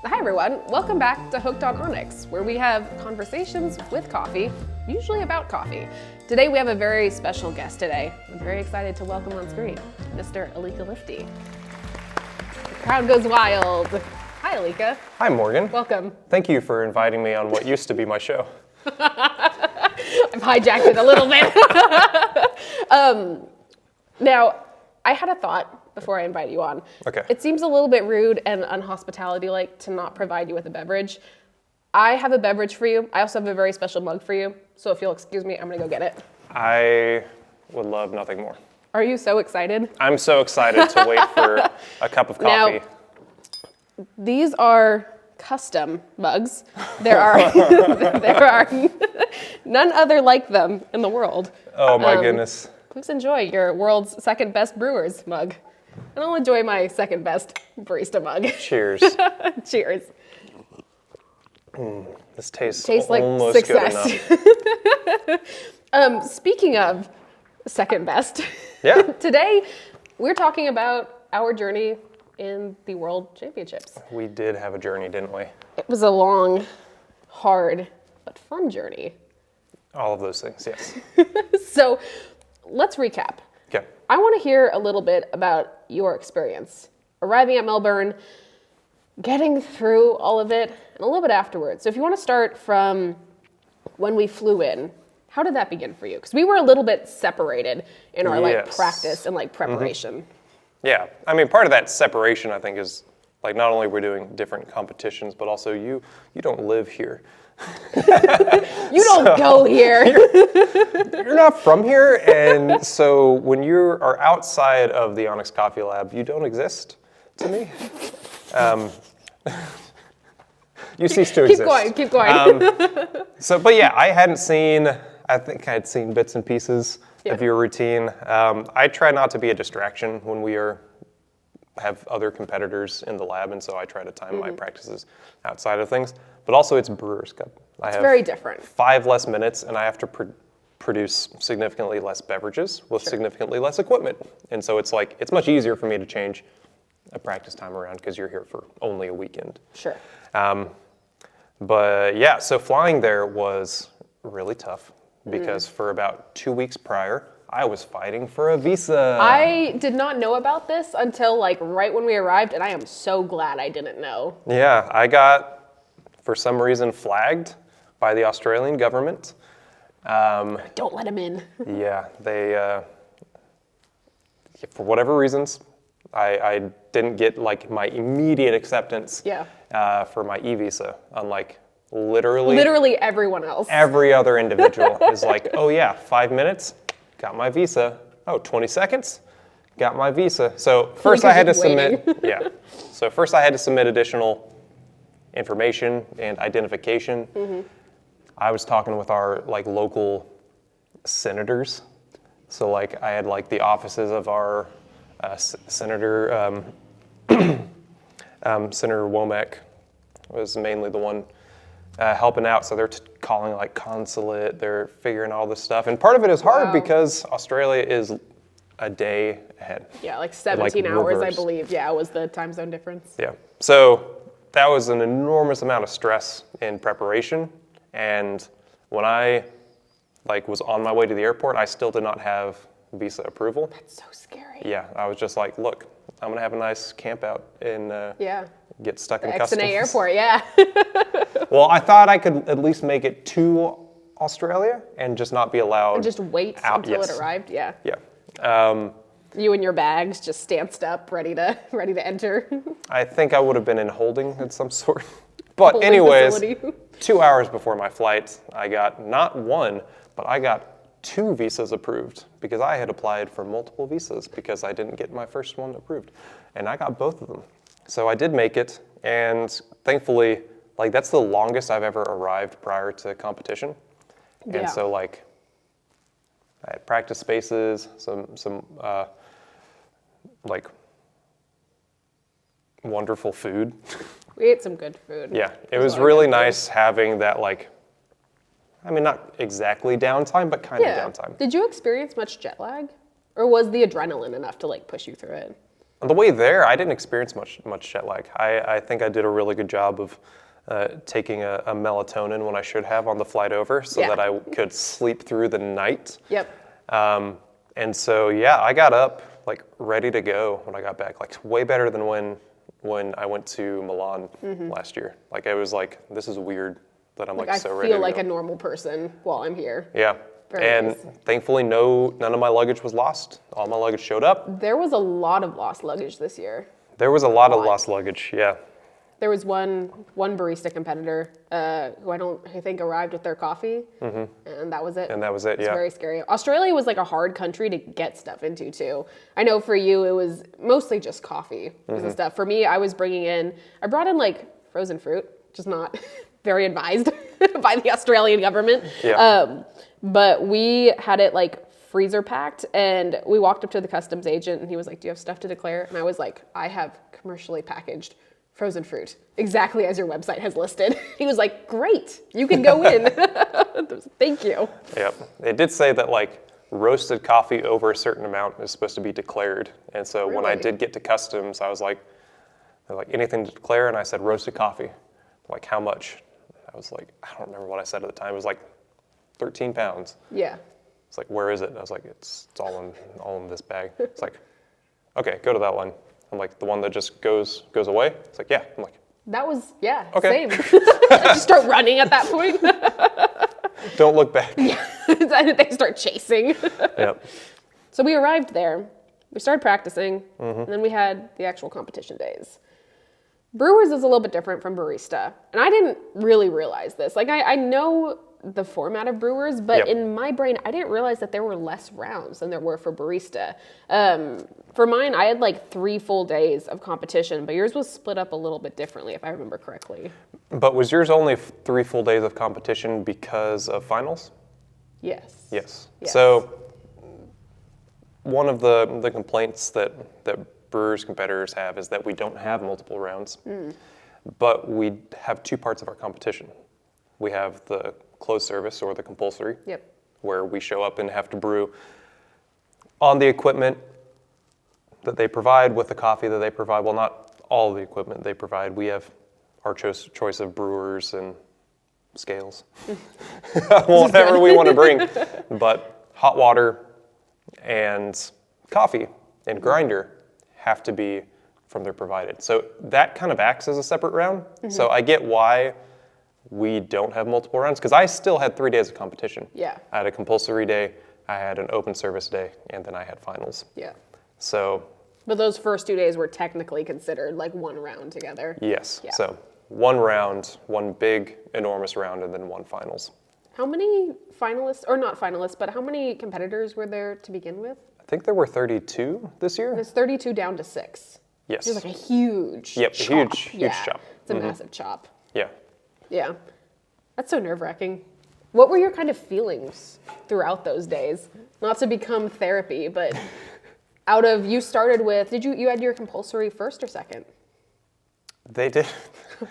Hi everyone, welcome back to Hooked on Onyx, where we have conversations with coffee, usually about coffee. Today we have a very special guest today. I'm very excited to welcome on screen, Mr. Elika Lifty. The crowd goes wild. Hi Elika. Hi Morgan. Welcome. Thank you for inviting me on what used to be my show. I've hijacked it a little bit. Now, I had a thought before I invite you on. Okay. It seems a little bit rude and unhospitality-like to not provide you with a beverage. I have a beverage for you. I also have a very special mug for you. So if you'll excuse me, I'm gonna go get it. I would love nothing more. Are you so excited? I'm so excited to wait for a cup of coffee. Now, these are custom mugs. There are none other like them in the world. Oh my goodness. Please enjoy your world's second best brewer's mug. And I'll enjoy my second best barista mug. Cheers. Cheers. This tastes like almost success. good enough. Speaking of second best, Yeah. today we're talking about our journey in the World Championships. We did have a journey, didn't we? It was a long, hard, but fun journey. All of those things, yes. So let's recap. Okay. I want to hear a little bit about your experience arriving at Melbourne, getting through all of it, and a little bit afterwards. So if you want to start from when we flew in, how did that begin for you? Because we were a little bit separated in our Yes. practice and preparation. Yeah. I mean, part of that separation, I think, is not only we're doing different competitions, but also you don't live here. You don't go here. You're not from here, and so when you are outside of the Onyx Coffee Lab, you don't exist to me. You cease to exist. Keep going. But yeah, I think I'd seen bits and pieces Yeah. of your routine. I try not to be a distraction when we have other competitors in the lab, and so I try to time my practices outside of things. But also, it's Brewer's Cup. It's very different. 5 less minutes, and I have to produce significantly less beverages with significantly less equipment. And so it's much easier for me to change a practice time around because you're here for only a weekend. Sure. But yeah, so flying there was really tough because for about 2 weeks prior, I was fighting for a visa. I did not know about this until right when we arrived, and I am so glad I didn't know. Yeah, I got, for some reason, flagged by the Australian government. Don't let him in. Yeah, they, for whatever reasons, I didn't get my immediate acceptance for my e-visa, unlike literally everyone else. every other individual is oh yeah, 5 minutes, got my visa. Oh, 20 seconds, got my visa. So first I had to submit, So first I had to submit additional information and identification. I was talking with our like senators. So I had the offices of our senator, Senator Womack was mainly the one helping out. So they're calling consulate, they're figuring all this stuff. And part of it is hard because Australia is a day ahead. Yeah, 17 hours, I reverse. believe. Yeah, was the time zone difference. Yeah. So that was an enormous amount of stress in preparation. And when I was on my way to the airport, I still did not have visa approval. That's so scary. Yeah, I was just look, I'm gonna have a nice camp out and get stuck in customs. XNA airport, yeah. Well, I thought I could at least make it to Australia and just not be allowed. And just wait out. until Yes. it arrived, yeah. Yeah. You and your bags just stanced up, ready to enter. I think I would have been in holding of some sort. But Holding anyways, facility. 2 hours before my flight, I got not one, but I got 2 visas approved because I had applied for multiple visas because I didn't get my first one approved. And I got both of them. So I did make it, and thankfully, that's the longest I've ever arrived prior to competition. Yeah. And so I had practice spaces, some wonderful food. We ate some good food. Yeah, it was really nice having that not exactly downtime, but kind of downtime. Did you experience much jet lag? Or was the adrenaline enough to push you through it? On the way there, I didn't experience much jet lag. I think I did a really good job of taking a melatonin when I should have on the flight over so that I could sleep through the night. Yep. And so, yeah, I got up like ready to go when I got back, like way better than when I went to Milan last year. Like I was like, this is weird that I'm like so ready to go. I feel like a normal person while I'm here. Yeah. Very nice. Thankfully, none of my luggage was lost. All my luggage showed up. There was a lot of lost luggage this year. There was a lot of lost luggage, yeah. There was one barista competitor who I think arrived with their coffee, and that was it. And that was it, It's very scary. Australia was like a hard country to get stuff into too. I know for you it was mostly just coffee and stuff. For me, I brought in like frozen fruit, which is not very advised by the Australian government. Yeah. But we had it like freezer packed, and we walked up to the customs agent and he was like, "Do you have stuff to declare?" And I was like, "I have commercially packaged frozen fruit, exactly as your website has listed." He was like, "Great, you can go in." Thank you. Yep. It did say that like roasted coffee over a certain amount is supposed to be declared. And so when I did get to customs, I was like, they're like, "Anything to declare?" And I said, "Roasted coffee." Like, "How much?" I was like, I don't remember what I said at the time. It was like 13 pounds. Yeah. It's like, "Where is it?" And I was like, it's all in this bag. It's like, "Okay, go to that one." I'm like, "The one that just goes away?" It's like, "Yeah." I'm like, that was, okay. Same. I just start running at that point. Don't look back. Yeah. They start chasing. Yep. So we arrived there, we started practicing, and then we had the actual competition days. Brewers is a little bit different from Barista, and I didn't really realize this. Like, I know the format of Brewers, but in my brain, I didn't realize that there were less rounds than there were for Barista. For mine, I had like 3 full days of competition, but yours was split up a little bit differently, if I remember correctly. But was yours only 3 full days of competition because of finals? Yes. So one of the complaints that Brewers competitors have is that we don't have multiple rounds, but we have 2 parts of our competition. We have the closed service or the compulsory, where we show up and have to brew on the equipment that they provide with the coffee that they provide. Well, not all the equipment they provide. We have our choice of brewers and scales, whatever we want to bring. But hot water and coffee and grinder have to be from their provided. So that kind of acts as a separate round. So I get why we don't have multiple rounds, because I still had 3 days of competition. Yeah. I had a compulsory day, I had an open service day, and then I had finals. Yeah. So. But those first 2 days were technically considered like one round together. Yes. Yeah. So 1 round, 1 big, enormous round, and then 1 finals. How many finalists, or not finalists, but how many competitors were there to begin with? I think there were 32 this year. There's 32 down to 6. Yes. It was like a huge chop. Huge yeah. chop. It's a massive chop. Yeah. Yeah. That's so nerve-wracking. What were your kind of feelings throughout those days? Not to become therapy, but you started with, you had your compulsory first or second? They did.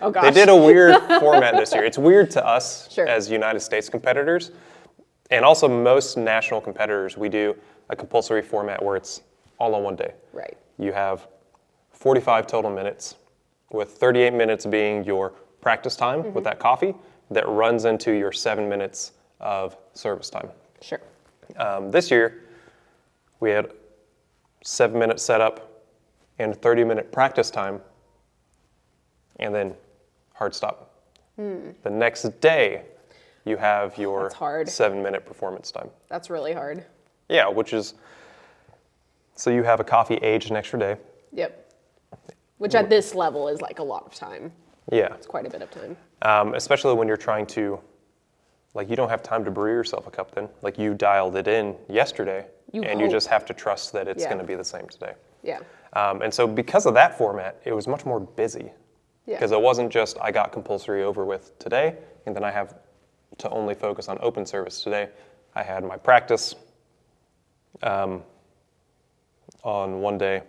Oh gosh. They did a weird format this year. It's weird to us Sure. as United States competitors, and also most national competitors. We do a compulsory format where it's all on one day. Right. You have 45 total minutes, with 38 minutes being your practice time with that coffee that runs into your 7 minutes of service time. Sure. This year, we had 7-minute setup and 30-minute practice time, and then hard stop. The next day, you have your 7-minute performance time. That's really hard. Yeah, so you have a coffee aged an extra day. Yep. Which at this level is like a lot of time. Yeah. It's quite a bit of time. Especially when you're trying to, like, you don't have time to brew yourself a cup then. Like, you dialed it in yesterday, you just have to trust that it's going to be the same today. Yeah. And so because of that format, it was much more busy. Yeah. Because it wasn't just, I got compulsory over with today, and then I have to only focus on open service today. I had my practice on one day,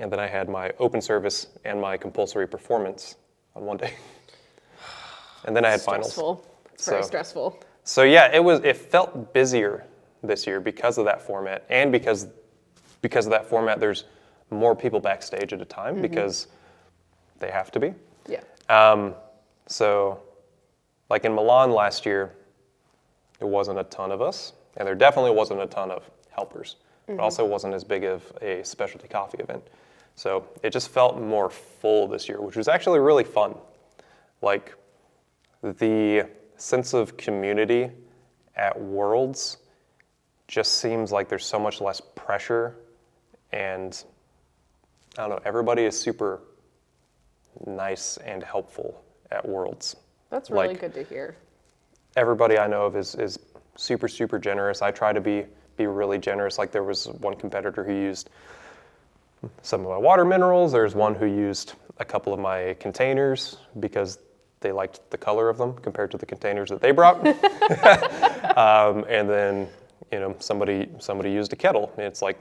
and then I had my open service and my compulsory performance on one day. And then I had finals. It's very stressful. So yeah, it felt busier this year because of that format, and because of that format, there's more people backstage at a time because they have to be. Yeah. So, like in Milan last year, there wasn't a ton of us, and there definitely wasn't a ton of helpers. It also wasn't as big of a specialty coffee event. So it just felt more full this year, which was actually really fun. Like, the sense of community at Worlds just seems like there's so much less pressure, and I don't know, everybody is super nice and helpful at Worlds. That's really good to hear. Everybody I know of is super, super generous. I try to be really generous. Like, there was one competitor who used some of my water minerals. There's one who used a couple of my containers because they liked the color of them compared to the containers that they brought. And then, somebody used a kettle. It's like,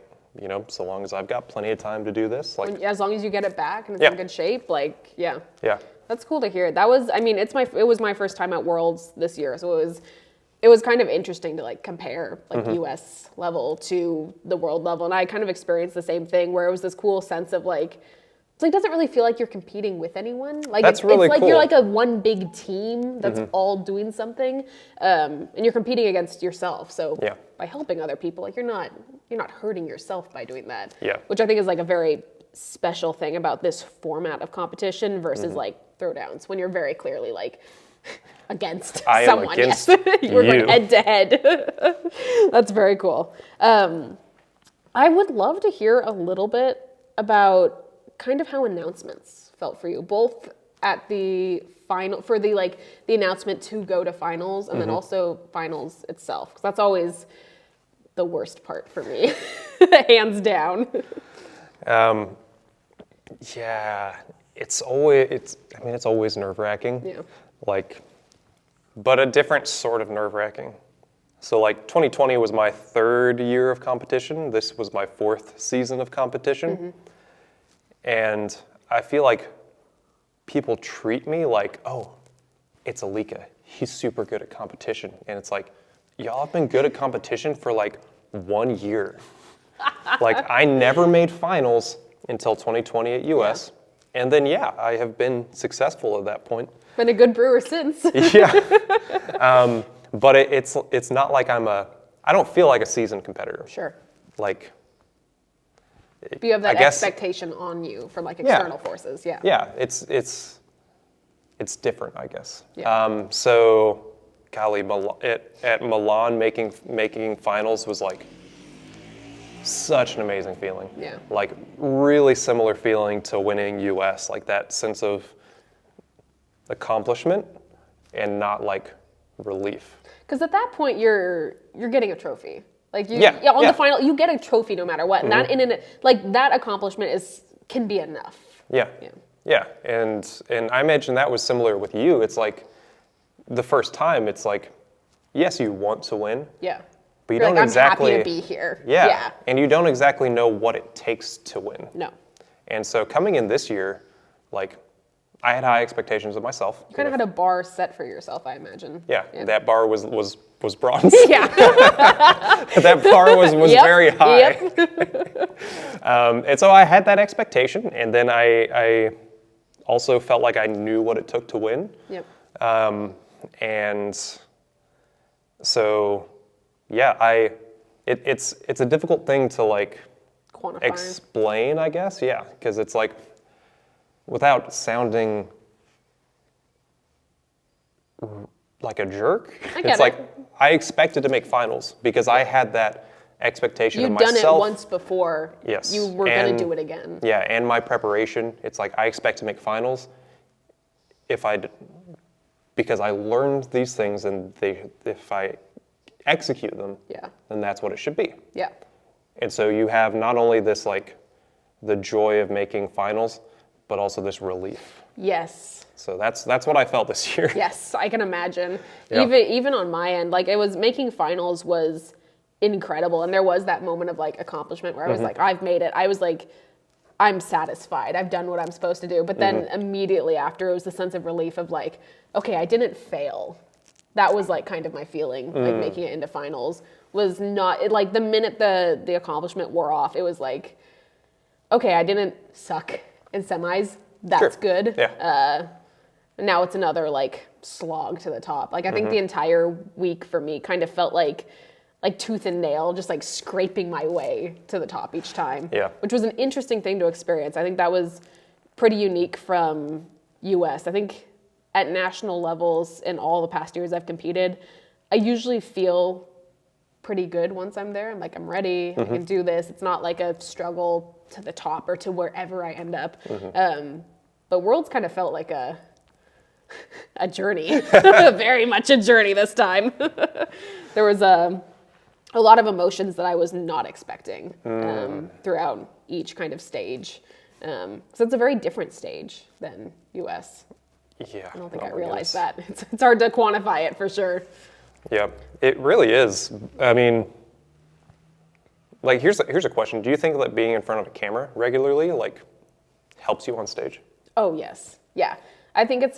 so long as I've got plenty of time to do this, like, As long as you get it back and it's in good shape, like, yeah. Yeah. That's cool to hear. That was, it was my first time at Worlds this year, so it was kind of interesting to like compare like US level to the world level, and I kind of experienced the same thing where it was this cool sense of like, it's like, doesn't really feel like you're competing with anyone. Like, That's really it's like cool. you're like a one big team that's all doing something, and you're competing against yourself. So by helping other people, like you're not hurting yourself by doing that. Yeah. Which I think is like a very special thing about this format of competition versus like throwdowns, when you're very clearly like against someone. Against You're going head to head. That's very cool. I would love to hear a little bit about kind of how announcements felt for you, both at the final, for the announcement to go to finals, and then also finals itself, because that's always the worst part for me, hands down. Yeah, it's always nerve-wracking. Yeah. But a different sort of nerve-wracking. So 2020 was my 3rd year of competition. This was my 4th season of competition. And I feel like people treat me like, oh, it's Elika. He's super good at competition. And it's like, y'all have been good at competition for 1 year. I never made finals until 2020 at US. Yeah. And then, I have been successful at that point. Been a good brewer since. Yeah. But it's not like I don't feel like a seasoned competitor. Sure. But you have that expectation on you from external forces. Yeah. Yeah, it's different, I guess. Yeah. So, golly, at Milan, making finals was such an amazing feeling. Yeah. Really similar feeling to winning US, that sense of accomplishment and not relief. Because at that point you're getting a trophy. The final, you get a trophy no matter what. And that accomplishment can be enough. Yeah. Yeah. And I imagine that was similar with you. It's the first time, it's yes, you want to win. Yeah. But you don't exactly. I'm happy to be here. Yeah. And you don't exactly know what it takes to win. No. And so coming in this year, I had high expectations of myself. You kind of had a bar set for yourself, I imagine. Yeah. That bar was bronze. Yeah. That bar was very high. Yep. And so I had that expectation, and then I also felt like I knew what it took to win. Yep. And so, it's a difficult thing to quantify. Explain, I guess. Yeah, because it's without sounding like a jerk, it's I expected to make finals because I had that expectation of myself. You've done it once before. Yes. You were going to do it again. Yeah, and my preparation, it's I expect to make finals because I learned these things, and if I execute them, then that's what it should be. Yeah. And so you have not only this the joy of making finals, but also this relief. Yes. So that's what I felt this year. Yes, I can imagine. Yeah. Even on my end, it was making finals was incredible, and there was that moment of accomplishment where I was I've made it. I was I'm satisfied. I've done what I'm supposed to do. But then immediately after, it was the sense of relief of okay, I didn't fail. That was kind of my feeling, making it into finals was not the minute the accomplishment wore off, it was okay, I didn't suck in semis. That's good. Yeah. Now it's another like slog to the top. Like I think the entire week for me kind of felt like tooth and nail, just like scraping my way to the top each time. Yeah. Which was an interesting thing to experience. I think that was pretty unique from US. I think at national levels in all the past years I've competed, I usually feel pretty good once I'm there. I'm like, I'm ready, I can do this. It's not like a struggle to the top or to wherever I end up. But Worlds kind of felt like a journey, very much a journey this time. There was a lot of emotions that I was not expecting throughout each kind of stage. So it's a very different stage than US. Yeah. I don't think I realized that. It's hard to quantify it for sure. Yeah, it really is. I mean, like here's a question. Do you think that being in front of a camera regularly like helps you on stage? Oh yes. Yeah. I think it's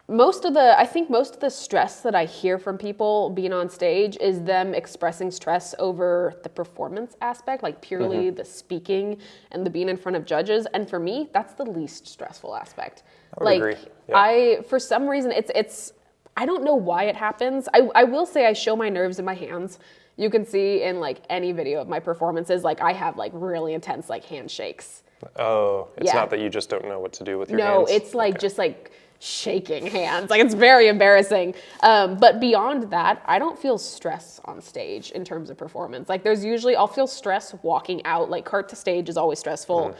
most of the stress that I hear from people being on stage is them expressing stress over the performance aspect, like purely the speaking and the being in front of judges. And for me, that's the least stressful aspect. I would agree. Yeah. For some reason, it's I don't know why it happens. I will say I show my nerves in my hands. You can see in like any video of my performances, like I have like really intense like handshakes. Oh, it's not that you just don't know what to do with your hands? No, it's like just like shaking hands. Like it's very embarrassing. But beyond that, I don't feel stress on stage in terms of performance. Like there's usually, I'll feel stress walking out, like cart to stage is always stressful.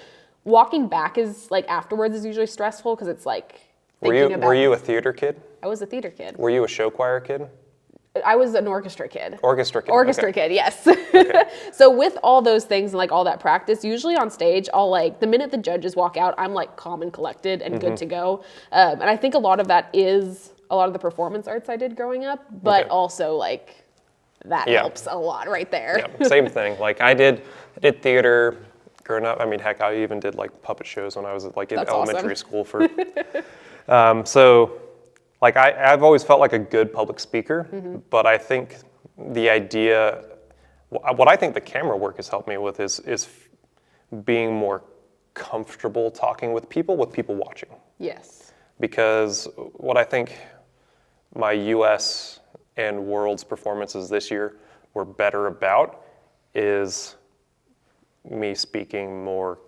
Walking back is like afterwards is usually stressful because it's like Were you a theater kid? I was a theater kid. Were you a show choir kid? I was an orchestra kid. Orchestra kid. Orchestra kid, yes. Okay. So with all those things and like all that practice, usually on stage, I'll like, the minute the judges walk out, I'm like calm and collected and good to go. And I think a lot of that is a lot of the performance arts I did growing up, but also like that helps a lot right there. Yeah, same thing. Like I did theater growing up. I mean, heck, I even did like puppet shows when I was like in elementary school for, so like I've always felt like a good public speaker, but I think the idea, what I think the camera work has helped me with is being more comfortable talking with people watching. Yes. Because what I think my US and Worlds performances this year were better about is me speaking more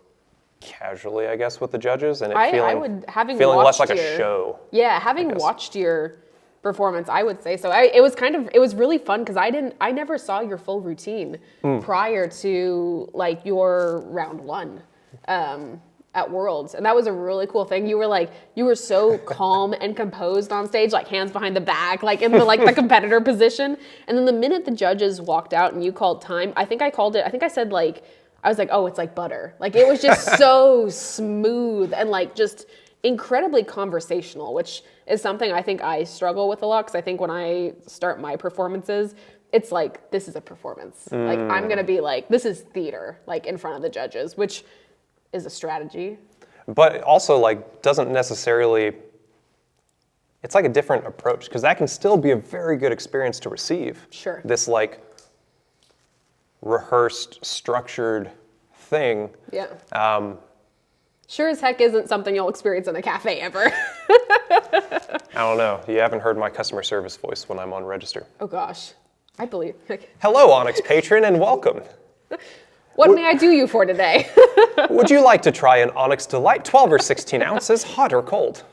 casually, I guess, with the judges, and feeling less like a show. Yeah, having watched your performance, I would say so. It was really fun because I never saw your full routine prior to like your round one at Worlds, and that was a really cool thing. You were so calm and composed on stage, like hands behind the back, like in the competitor position. And then the minute the judges walked out and you called time, I was like, oh, it's like butter. Like it was just so smooth and like just incredibly conversational, which is something I think I struggle with a lot because I think when I start my performances, it's like, this is a performance. Like I'm gonna be like, this is theater, like in front of the judges, which is a strategy. But also like doesn't necessarily, it's like a different approach because that can still be a very good experience to receive. Sure. This like rehearsed, structured thing. Yeah. Sure as heck isn't something you'll experience in a cafe ever. I don't know. You haven't heard my customer service voice when I'm on register. Oh gosh, I believe. Hello, Onyx patron, and welcome. What may I do you for today? Would you like to try an Onyx Delight, 12 or 16 ounces, hot or cold?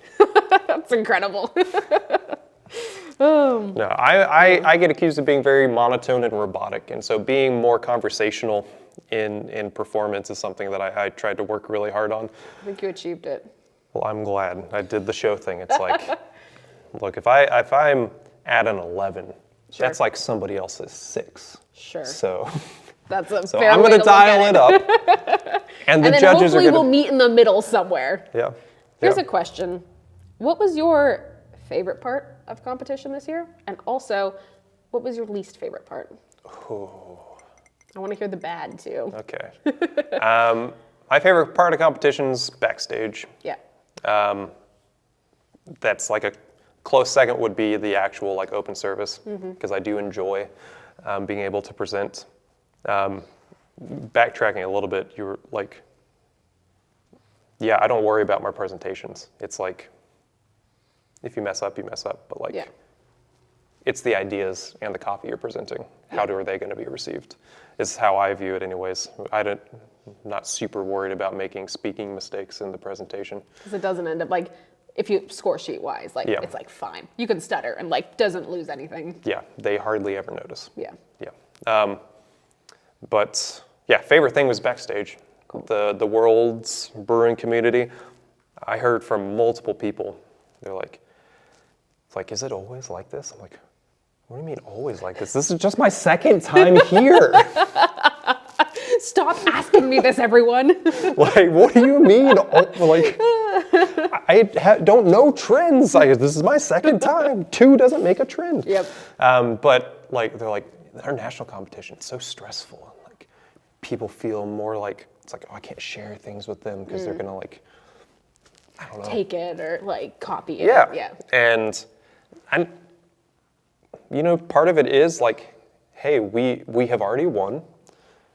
That's incredible. No, I get accused of being very monotone and robotic, and so being more conversational in performance is something that I tried to work really hard on. I think you achieved it. Well, I'm glad. I did the show thing. It's like, look, if I'm at an 11, that's like somebody else's 6. Sure. So that's a so fair I'm way going to look at dial it up, and the then judges are hopefully going we'll meet in the middle somewhere. Yeah. Here's a question. What was your favorite part of competition this year? And also, what was your least favorite part? Oh. I want to hear the bad too. Okay. My favorite part of competition's backstage. Yeah. That's like a close second would be the actual like open service because I do enjoy being able to present. backtracking a little bit, you were like, yeah, I don't worry about my presentations. It's like, if you mess up, you mess up. But like, it's the ideas and the coffee you're presenting. How are they going to be received? Is how I view it anyways. I'm not super worried about making speaking mistakes in the presentation. Because it doesn't end up like, if you score sheet wise, like it's like fine. You can stutter and like doesn't lose anything. Yeah, they hardly ever notice. Yeah. Yeah. But yeah, favorite thing was Backstage. Cool. The world's brewing community. I heard from multiple people. They're like, it's like, is it always like this? I'm like, what do you mean always like this? This is just my second time here. Stop asking me this, everyone. Like, what do you mean? Like, I don't know trends. This is my second time. 2 doesn't make a trend. Yep. But like, they're like, our national competition is so stressful. Like, people feel more like, it's like, oh, I can't share things with them because they're gonna like, I don't know. Take it or like copy it. Yeah. And you know, part of it is like, hey, we have already won.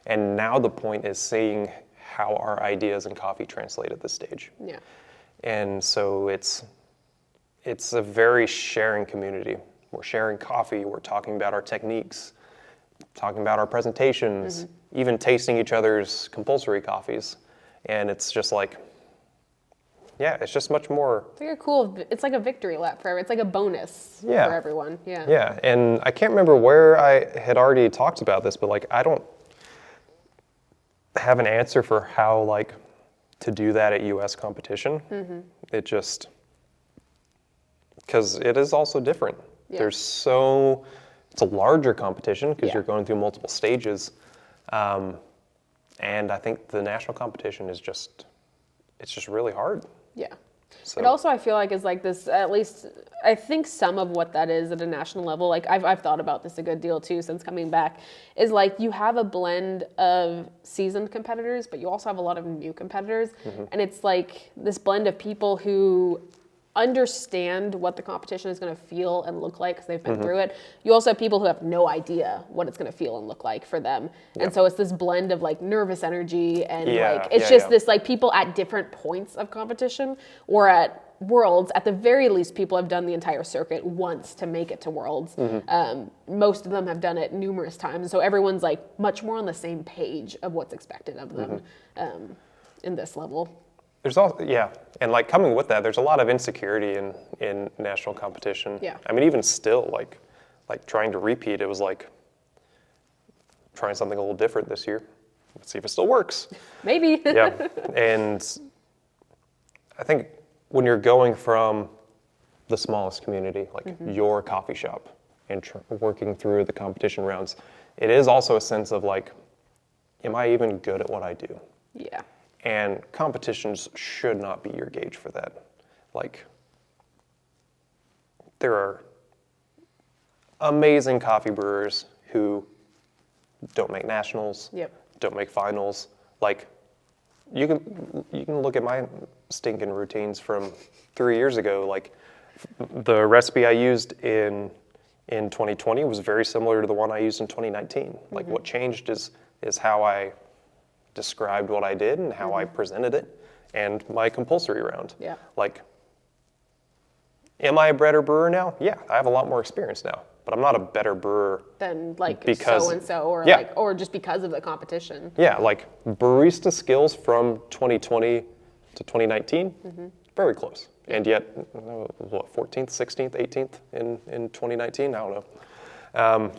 And now the point is seeing how our ideas in coffee translate at this stage. Yeah. And so it's a very sharing community. We're sharing coffee. We're talking about our techniques, talking about our presentations, even tasting each other's compulsory coffees. And it's just like, yeah, it's just much more. It's like a cool, it's like a victory lap for everyone. It's like a bonus for everyone. Yeah. Yeah. And I can't remember where I had already talked about this, but like, I don't have an answer for how like to do that at US competition. It just, because it is also different. It's a larger competition because you're going through multiple stages. And I think the national competition is it's just really hard. Yeah. So. But also I feel like it's like this, at least I think some of what that is at a national level, like I've thought about this a good deal too since coming back, is like you have a blend of seasoned competitors, but you also have a lot of new competitors. And it's like this blend of people who understand what the competition is going to feel and look like because they've been through it. You also have people who have no idea what it's going to feel and look like for them. And so it's this blend of like nervous energy and like it's just this like people at different points of competition or at Worlds. At the very least, people have done the entire circuit once to make it to Worlds. Most of them have done it numerous times. So everyone's like much more on the same page of what's expected of them in this level. There's also, and like coming with that, there's a lot of insecurity in national competition. Yeah. I mean, even still, like trying to repeat, it was like trying something a little different this year. Let's see if it still works. Maybe. Yeah, and I think when you're going from the smallest community, like your coffee shop, and working through the competition rounds, it is also a sense of like, am I even good at what I do? Yeah. And competitions should not be your gauge for that. Like, there are amazing coffee brewers who don't make nationals, don't make finals. Like, you can look at my stinking routines from 3 years ago. Like, the recipe I used in 2020 was very similar to the one I used in 2019. Like, what changed is how I described what I did and how I presented it, and my compulsory round. Yeah. Like, am I a better brewer now? Yeah, I have a lot more experience now, but I'm not a better brewer than like because, so-and-so or or just because of the competition. Yeah, like barista skills from 2020 to 2019, very close. And yet, what, 14th, 16th, 18th in 2019? I don't know.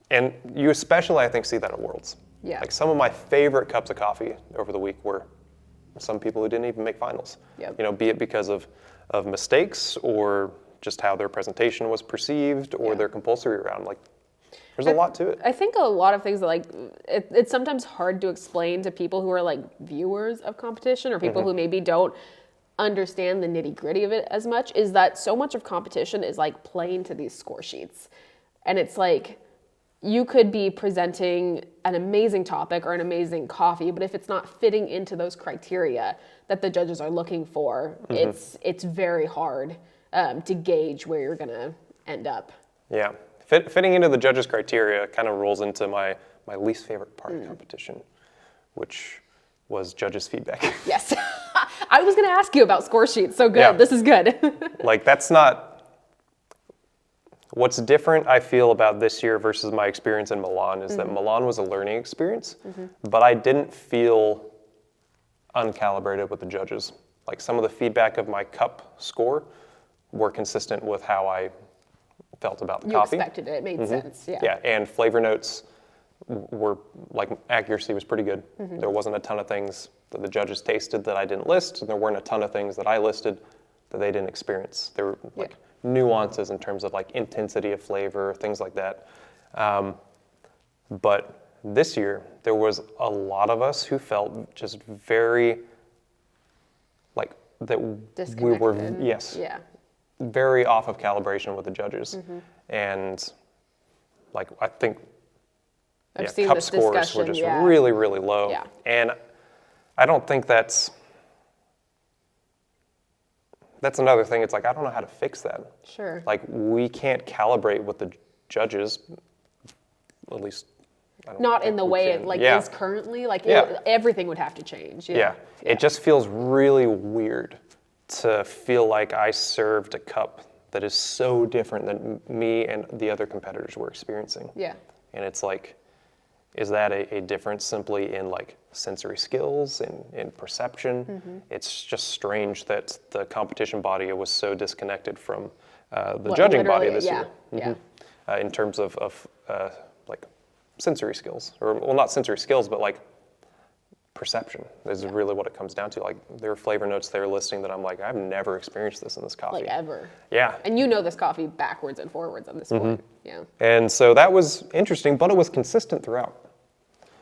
And you especially, I think, see that at Worlds. Yeah. Like some of my favorite cups of coffee over the week were some people who didn't even make finals. Yep. You know, be it because of mistakes or just how their presentation was perceived or their compulsory round. Like, there's a lot to it. I think a lot of things that like it's sometimes hard to explain to people who are like viewers of competition or people who maybe don't understand the nitty gritty of it as much, is that so much of competition is like playing to these score sheets. And it's like, you could be presenting an amazing topic or an amazing coffee, but if it's not fitting into those criteria that the judges are looking for, it's very hard to gauge where you're gonna end up. Yeah, fitting into the judges' criteria kind of rolls into my my least favorite part of competition, which was judges' feedback. Yes. I was going to ask you about score sheets. So good. Yeah. This is good. Like, that's not, what's different, I feel, about this year versus my experience in Milan is that Milan was a learning experience, but I didn't feel uncalibrated with the judges. Like, some of the feedback of my cup score were consistent with how I felt about the coffee. You expected it. It made sense. Yeah. Yeah, and flavor notes were, like, accuracy was pretty good. There wasn't a ton of things that the judges tasted that I didn't list, and there weren't a ton of things that I listed that they didn't experience. There were, like, nuances in terms of, like, intensity of flavor, things like that. But this year, there was a lot of us who felt just very, like, that we were, yes, Yeah. very off of calibration with the judges. And, like, I think I've seen cup this scores discussion, were just yeah. really, really low. Yeah. And I don't think that's another thing. It's like, I don't know how to fix that. Sure. Like, we can't calibrate with the judges, at least I don't Not think in the we way can. it like Yeah. is currently. Like Yeah. everything would have to change. Yeah. It just feels really weird to feel like I served a cup that is so different than me and the other competitors were experiencing. Yeah. And it's like, is that a difference simply in, like, sensory skills and in perception? It's just strange that the competition body was so disconnected from the judging body this year. In terms of like, sensory skills, or, well, not sensory skills, but, like, perception is really what it comes down to. Like, there are flavor notes they're listing that I'm like, I've never experienced this in this coffee. Like ever. Yeah. And you know this coffee backwards and forwards at this point. Yeah. And so that was interesting, but it was consistent throughout.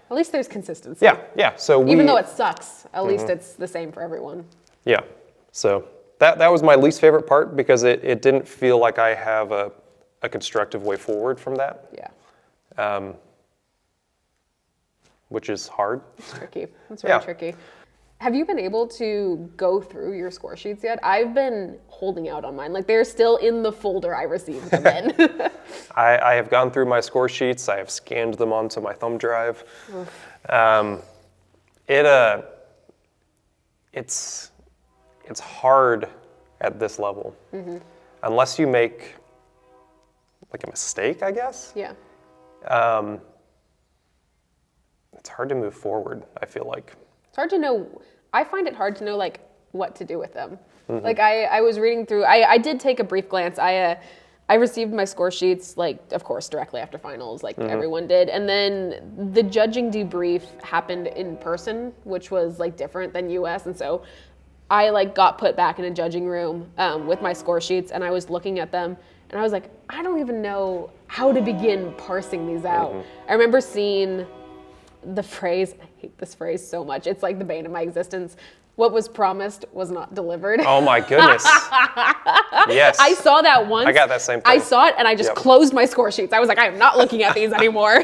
At least there's consistency. Yeah. So Even though it sucks, at least it's the same for everyone. Yeah. So that was my least favorite part, because it didn't feel like I have a constructive way forward from that. Yeah. Which is hard. It's tricky. It's really tricky. Have you been able to go through your score sheets yet? I've been holding out on mine. Like, they're still in the folder I received them in. I have gone through my score sheets. I have scanned them onto my thumb drive. It's hard at this level. Unless you make, like, a mistake, I guess. Yeah. It's hard to move forward, I feel like. It's hard to know. I find it hard to know, like, what to do with them. Like, I was reading through, I did take a brief glance. I received my score sheets, like, of course, directly after finals, like everyone did. And then the judging debrief happened in person, which was, like, different than US. And so I, like, got put back in a judging room with my score sheets, and I was looking at them, and I was like, I don't even know how to begin parsing these out. I remember seeing the phrase, I hate this phrase so much, it's like the bane of my existence. What was promised was not delivered. Oh my goodness. Yes. I saw that once. I got that same thing. I saw it and I just closed my score sheets. I was like, I am not looking at these anymore.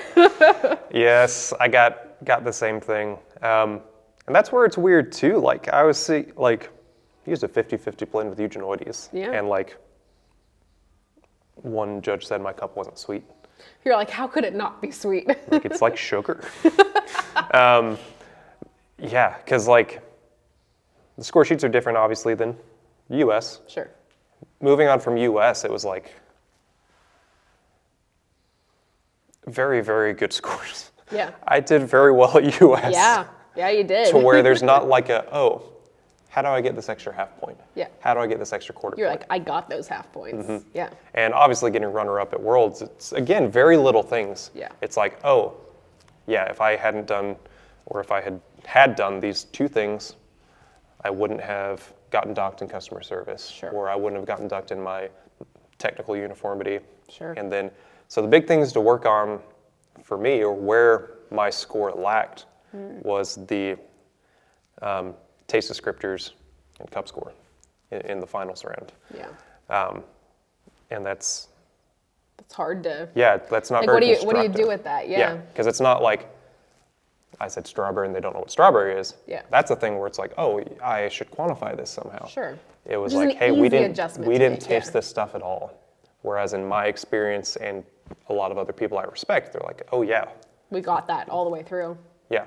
Yes, I got the same thing. And that's where it's weird too. Like, I was used a 50-50 blend with Eugenioides. Yeah. And, like, one judge said my cup wasn't sweet. You're like, how could it not be sweet? Like, it's like sugar. Yeah, because, like, the score sheets are different, obviously, than US. Sure. Moving on from US, it was, like, very, very good scores. Yeah. I did very well at US. Yeah, you did. To where there's not like how do I get this extra half point? Yeah. How do I get this extra quarter You're point? like, I got those half points. Yeah. And obviously getting runner-up at Worlds, it's, again, very little things. Yeah. It's like, if I hadn't done, or if I had done these two things, I wouldn't have gotten docked in customer service. Sure. Or I wouldn't have gotten docked in my technical uniformity. Sure. And then, so the big things to work on for me, or where my score lacked, was the taste descriptors and cup score in the finals round. Yeah. And that's hard to. Yeah, that's not Like, very what do you do with that? Yeah. Because it's not like I said strawberry and they don't know what strawberry is. Yeah. That's a thing where it's like, I should quantify this somehow. Sure. It was Which is like, an hey, we easy didn't adjustment to make, taste this stuff at all. Whereas in my experience and a lot of other people I respect, they're like, we got that all the way through. Yeah.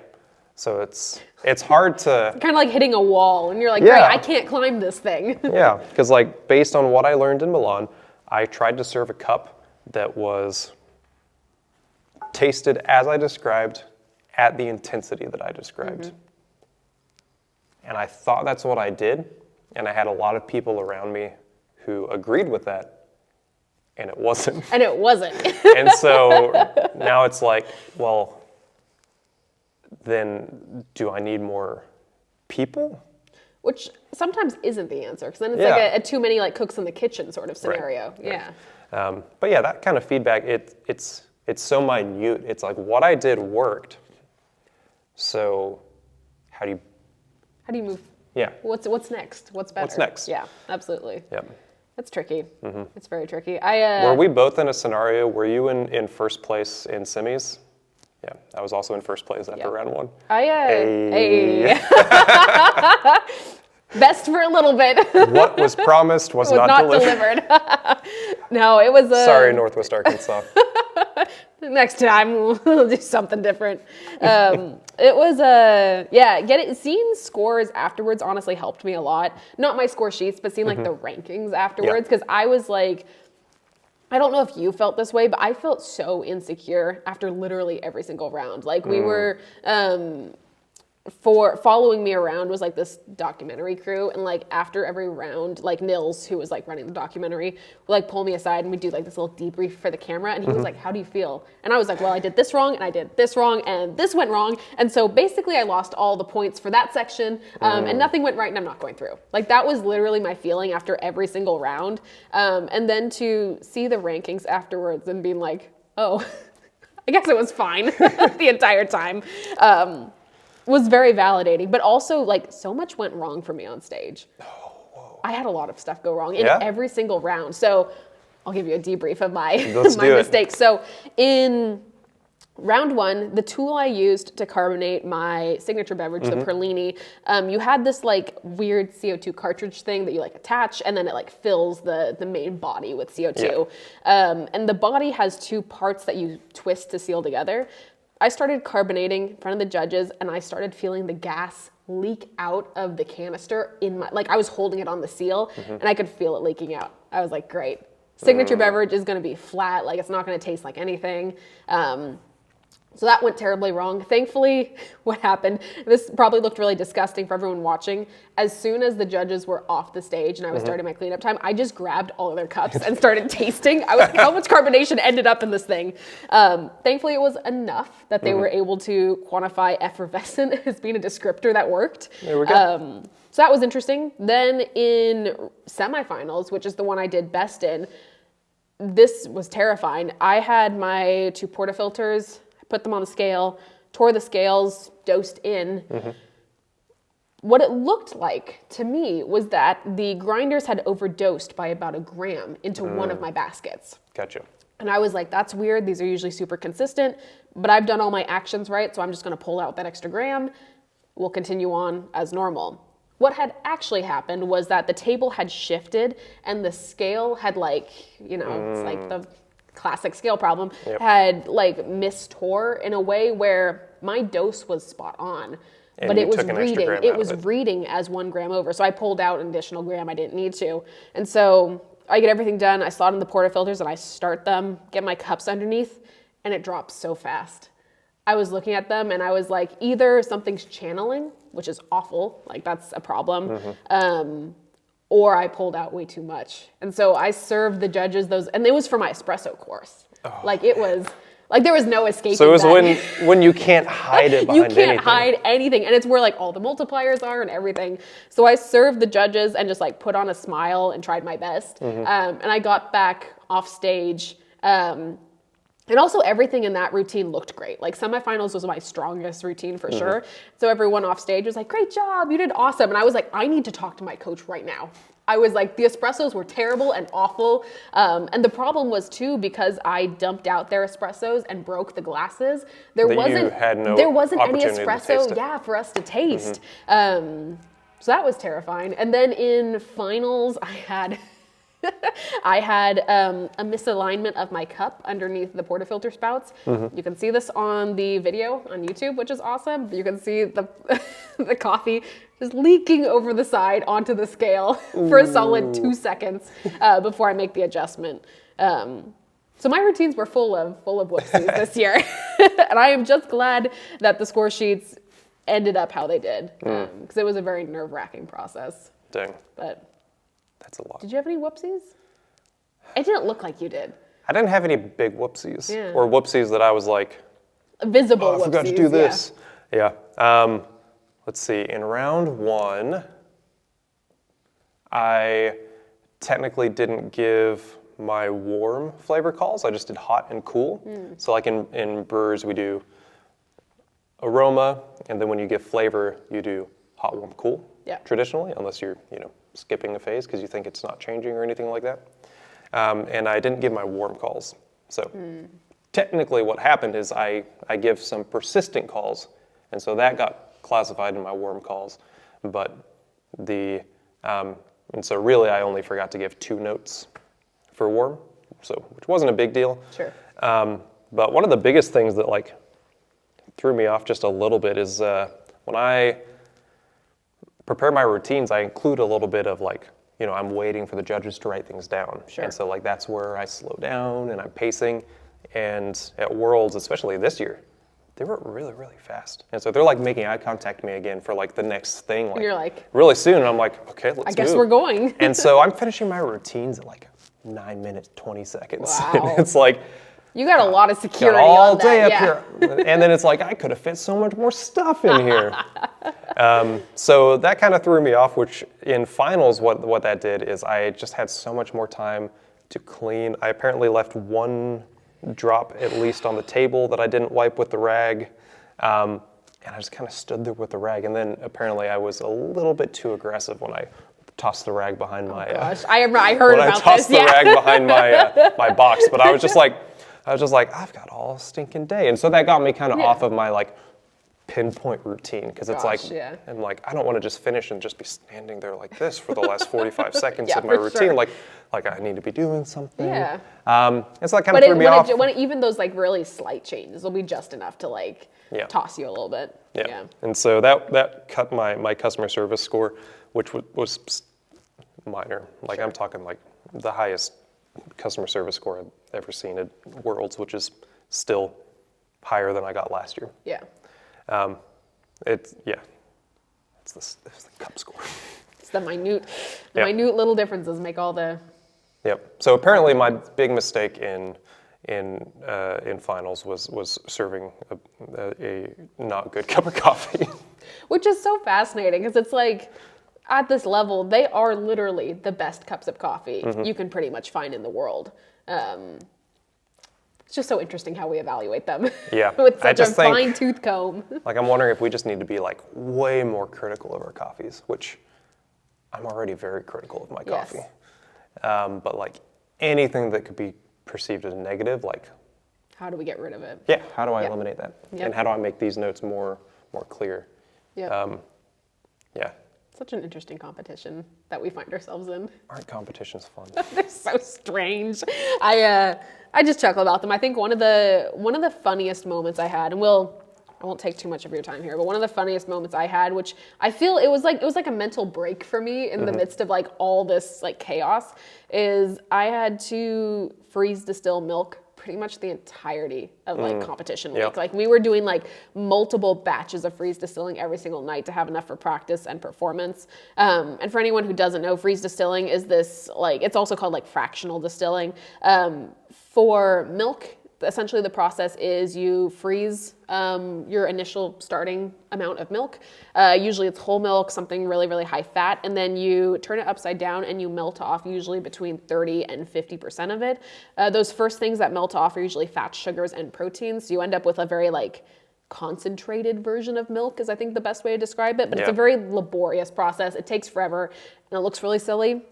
So it's hard to... Kind of like hitting a wall, and you're like, Yeah. great, I can't climb this thing. Yeah, because like based on what I learned in Milan, I tried to serve a cup that was tasted as I described at the intensity that I described. And I thought that's what I did, and I had a lot of people around me who agreed with that, and it wasn't. And it wasn't. And so now it's like, well, then do I need more people? Which sometimes isn't the answer, because then it's Yeah. like a too many like cooks in the kitchen sort of scenario. Right. Yeah. But yeah, that kind of feedback, it's so minute. It's like what I did worked. So how do you move? Yeah. What's next? What's better? What's next? Yeah, absolutely. Yep. That's tricky. It's very tricky. Were we both in a scenario? Were you in first place in semis? Yeah, I was also in first place after round one. Best for a little bit. What was promised was not delivered. No, it was Sorry, Northwest Arkansas. Next time we'll do something different. It was seeing scores afterwards honestly helped me a lot. Not my score sheets, but seeing like the rankings afterwards, because I was like, I don't know if you felt this way, but I felt so insecure after literally every single round. Like we were, for following me around was like this documentary crew, and like after every round, like Nils, who was like running the documentary, would like pull me aside and we'd do like this little debrief for the camera, and he was like, how do you feel? And I was like, well, I did this wrong, and I did this wrong, and this went wrong, and so basically I lost all the points for that section, and nothing went right, and I'm not going through. Like that was literally my feeling after every single round, and then to see the rankings afterwards and being like, oh, I guess it was fine the entire time. Was very validating, but also like so much went wrong for me on stage. I had a lot of stuff go wrong in every single round. So I'll give you a debrief of my mistakes. So in round one, the tool I used to carbonate my signature beverage, the Perlini, you had this like weird CO2 cartridge thing that you like attach, and then it like fills the main body with CO2. And the body has two parts that you twist to seal together. I started carbonating in front of the judges, and I started feeling the gas leak out of the canister I was holding it on the seal, and I could feel it leaking out. I was like, great. Signature beverage is gonna be flat, like it's not gonna taste like anything. So that went terribly wrong. Thankfully, what happened, this probably looked really disgusting for everyone watching. As soon as the judges were off the stage and I was starting my cleanup time, I just grabbed all of their cups and started tasting. I was like, how much carbonation ended up in this thing? Thankfully, it was enough that they were able to quantify effervescent as being a descriptor that worked. There we go. So that was interesting. Then in semifinals, which is the one I did best in, this was terrifying. I had my two portafilters, put them on the scale, tore the scales, dosed in. What it looked like to me was that the grinders had overdosed by about a gram into one of my baskets. Gotcha. And I was like, that's weird. These are usually super consistent, but I've done all my actions right, so I'm just gonna pull out that extra gram. We'll continue on as normal. What had actually happened was that the table had shifted and the scale had it's like the classic scale problem, had like mistore in a way where my dose was spot on, and but it was reading. It was reading as 1 gram over. So I pulled out an additional gram I didn't need to. And so I get everything done. I slot in the portafilters and I start them, get my cups underneath, and it drops so fast. I was looking at them and I was like, either something's channeling, which is awful, like that's a problem, or I pulled out way too much. And so I served the judges those, and it was for my espresso course. Like it was, like there was no escaping. So it was when you can't hide it behind anything. You can't hide anything. And it's where like all the multipliers are and everything. So I served the judges and just like put on a smile and tried my best. And I got back off stage. And also everything in that routine looked great. Like semifinals was my strongest routine for sure. So everyone off stage was like, great job, you did awesome. And I was like, I need to talk to my coach right now. I was like, the espressos were terrible and awful. And the problem was too, because I dumped out their espressos and broke the glasses, there wasn't any espresso for us to taste. So that was terrifying. And then in finals, I had I had a misalignment of my cup underneath the portafilter spouts. You can see this on the video on YouTube, which is awesome. You can see the the coffee just leaking over the side onto the scale for a solid 2 seconds before I make the adjustment. So my routines were full of whoopsies this year, and I am just glad that the score sheets ended up how they did, because it was a very nerve-wracking process. Dang. But that's a lot. did you have any whoopsies? It didn't look like you did. I didn't have any big whoopsies or whoopsies that I was like, visible whoopsies. I forgot to do this. Yeah. Let's see. In round 1, I technically didn't give my warm flavor calls. I just did hot and cool. So like in brewers, we do aroma, and then when you give flavor, you do hot, warm, cool. Yeah. Traditionally, unless you're skipping a phase because you think it's not changing or anything like that. And I didn't give my warm calls. So technically, what happened is I give some persistent calls, and so that got classified in my warm calls. But and so really, I only forgot to give 2 notes for warm, which wasn't a big deal. Sure. But one of the biggest things that like threw me off just a little bit is when I prepare my routines, I include a little bit of like, I'm waiting for the judges to write things down. Sure. And so like that's where I slow down and I'm pacing. And at Worlds, especially this year, they were really, really fast. And so they're like making eye contact with me again for like the next thing. Like, you're like, really soon. And I'm like, okay, let's I guess move. we're going. And so I'm finishing my routines at like 9 minutes, 20 seconds. Wow. And it's like, you got a lot of security all on day that. up here. And then it's like, I could have fit so much more stuff in here. So that kind of threw me off, which in finals, what that did is I just had so much more time to clean. I apparently left 1 drop at least on the table that I didn't wipe with the rag. And I just kind of stood there with the rag. And then apparently I was a little bit too aggressive when I tossed the rag behind my... Gosh, I heard when about I tossed this. the rag behind my my box. But I was just like, I've got all stinking day. And so that got me kind of off of my like pinpoint routine, because it's I'm like, I don't want to just finish and just be standing there like this for the last 45 seconds of my routine. Sure. Like I need to be doing something. Yeah. And so that kind of threw me off. When even those like really slight changes will be just enough to like toss you a little bit. Yeah. And so that cut my customer service score, which was minor. Like I'm talking like the highest customer service score I've ever seen at Worlds, which is still higher than I got last year. Yeah. It's the cup score. It's the minute little differences make all the. Yep. So apparently my big mistake in finals was serving a not good cup of coffee. Which is so fascinating, because it's like, at this level, they are literally the best cups of coffee you can pretty much find in the world. It's just so interesting how we evaluate them. Yeah. With such a fine-tooth comb. Like, I'm wondering if we just need to be like way more critical of our coffees, which I'm already very critical of my coffee. But like anything that could be perceived as negative, like, how do we get rid of it? Yeah. How do I eliminate that? Yep. And how do I make these notes more clear? Yeah. Yeah. Such an interesting competition that we find ourselves in. Aren't competitions fun? They're so strange. I just chuckle about them. I think one of the funniest moments I had, and I won't take too much of your time here, but one of the funniest moments I had, which I feel it was like a mental break for me in the midst of like all this like chaos, is I had to freeze distill milk pretty much the entirety of like competition week. Like we were doing like multiple batches of freeze distilling every single night to have enough for practice and performance. And for anyone who doesn't know, freeze distilling is this like, it's also called like fractional distilling. For milk, essentially the process is you freeze your initial starting amount of milk. Usually it's whole milk, something really, really high fat, and then you turn it upside down and you melt off usually between 30 and 50% of it. Those first things that melt off are usually fats, sugars, and proteins. So you end up with a very like concentrated version of milk is I think the best way to describe it, but it's a very laborious process. It takes forever and it looks really silly.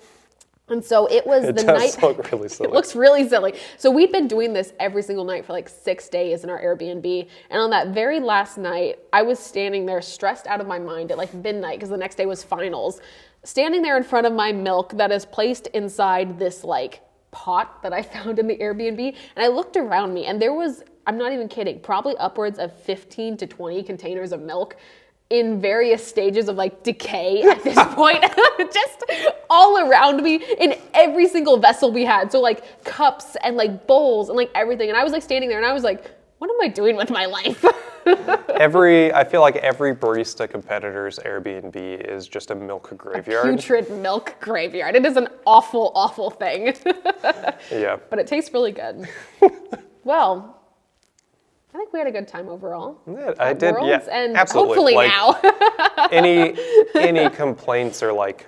And so it was the night. It does look really silly. It looks really silly. So we'd been doing this every single night for like 6 days in our Airbnb. And on that very last night, I was standing there stressed out of my mind at like midnight because the next day was finals, standing there in front of my milk that is placed inside this like pot that I found in the Airbnb, and I looked around me and there was, I'm not even kidding, probably upwards of 15 to 20 containers of milk in various stages of like decay at this point, just all around me in every single vessel we had. So like cups and like bowls and like everything. And I was like standing there and I was like, what am I doing with my life? I feel like every barista competitor's Airbnb is just a milk graveyard. A putrid milk graveyard. It is an awful, awful thing. Yeah. But it tastes really good. Well, I think we had a good time overall. Yeah, I did. Yeah, and absolutely. Hopefully like, now. any complaints are like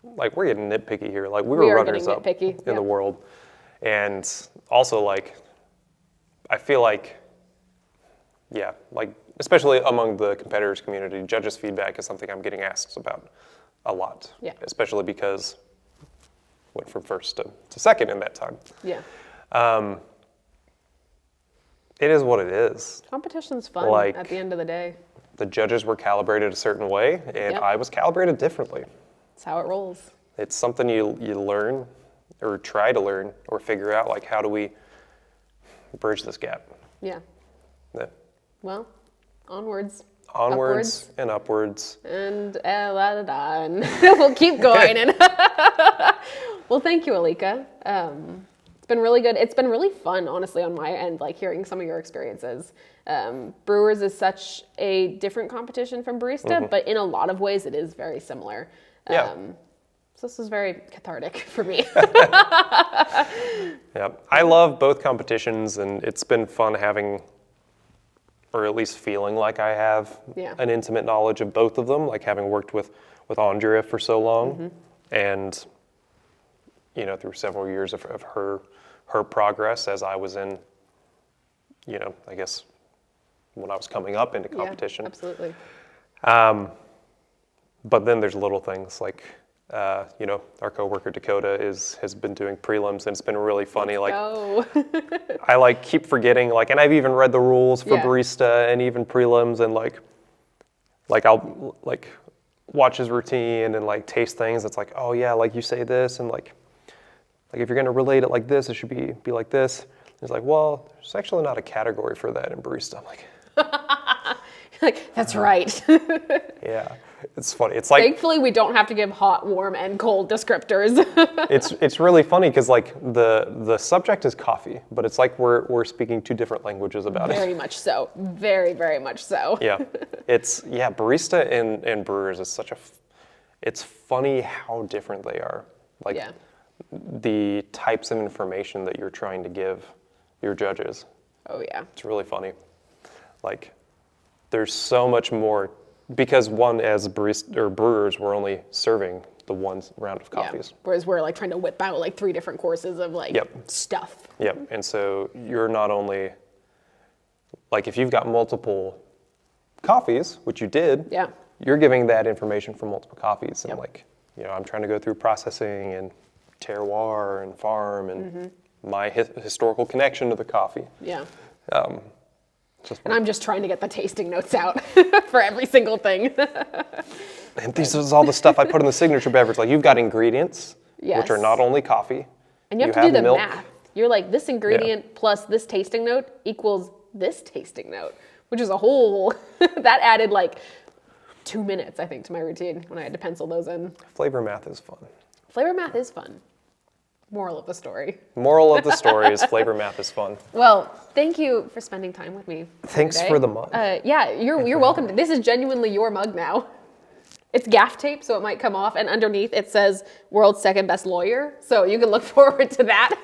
we're getting nitpicky here. Like we were runners up in the world, and also like I feel like like especially among the competitors community, judges' feedback is something I'm getting asked about a lot. Yeah. Especially because went from first to second in that time. Yeah. It is what it is. Competition's fun at the end of the day. The judges were calibrated a certain way, and I was calibrated differently. That's how it rolls. It's something you learn, or try to learn, or figure out, like, how do we bridge this gap? Yeah. Well, onwards. Onwards and upwards. And we'll keep going. Well, thank you, Elika. It's been really good. It's been really fun, honestly, on my end, like hearing some of your experiences. Brewers is such a different competition from Barista, but in a lot of ways it is very similar. So this was very cathartic for me. Yeah, I love both competitions, and it's been fun having, or at least feeling like I have an intimate knowledge of both of them, like having worked with Andrea for so long, and through several years of her progress as I was in, I guess when I was coming up into competition. Yeah, absolutely. But then there's little things like, our coworker Dakota has been doing prelims, and it's been really funny. I keep forgetting, and I've even read the rules for Barista and even prelims, and I'll watch his routine and taste things. It's like, oh yeah, you say this, and if you're gonna relate it like this, it should be like this. He's like, well, there's actually not a category for that in Barista. I'm like, that's right. Yeah, it's funny. It's like, thankfully we don't have to give hot, warm, and cold descriptors. it's really funny because the subject is coffee, but it's like we're speaking two different languages about it. Very much so. Very, very much so. Yeah, Barista and Brewers is it's funny how different they are. The types of information that you're trying to give your judges. Oh yeah. It's really funny. There's so much more, because one, as barista or brewers, we're only serving the one round of coffees. Whereas we're trying to whip out 3 different courses of stuff. Yep. And so you're not only if you've got multiple coffees, which you did, you're giving that information from multiple coffees. And I'm trying to go through processing and terroir and farm and my historical connection to the coffee. Yeah. And I'm just trying to get the tasting notes out for every single thing. And this is all the stuff I put in the signature beverage. You've got ingredients, which are not only coffee. And you have to do the math. You're this ingredient plus this tasting note equals this tasting note, which is a whole, that added 2 minutes, I think, to my routine when I had to pencil those in. Flavor math is fun. Flavor math is fun. Moral of the story. Moral of the story is flavor math is fun. Well, thank you for spending time with me. Thanks for the mug. You're welcome. This is genuinely your mug now. It's gaff tape, so it might come off, and underneath it says "World's Second Best Lawyer," so you can look forward to that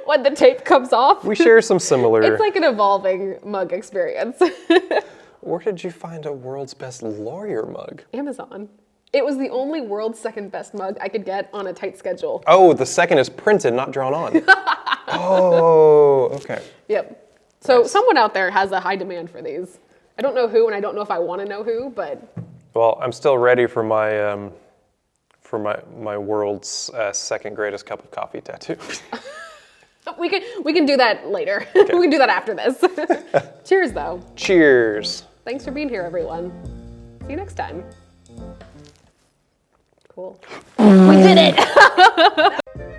when the tape comes off. We share some similar. It's an evolving mug experience. Where did you find a World's Best Lawyer mug? Amazon. It was the only world's second best mug I could get on a tight schedule. Oh, the second is printed, not drawn on. Oh, okay. Yep. So someone out there has a high demand for these. I don't know who, and I don't know if I want to know who, but. Well, I'm still ready for my my world's second greatest cup of coffee tattoo. We can do that later. Okay. We can do that after this. Cheers, though. Cheers. Thanks for being here, everyone. See you next time. cool. We did it!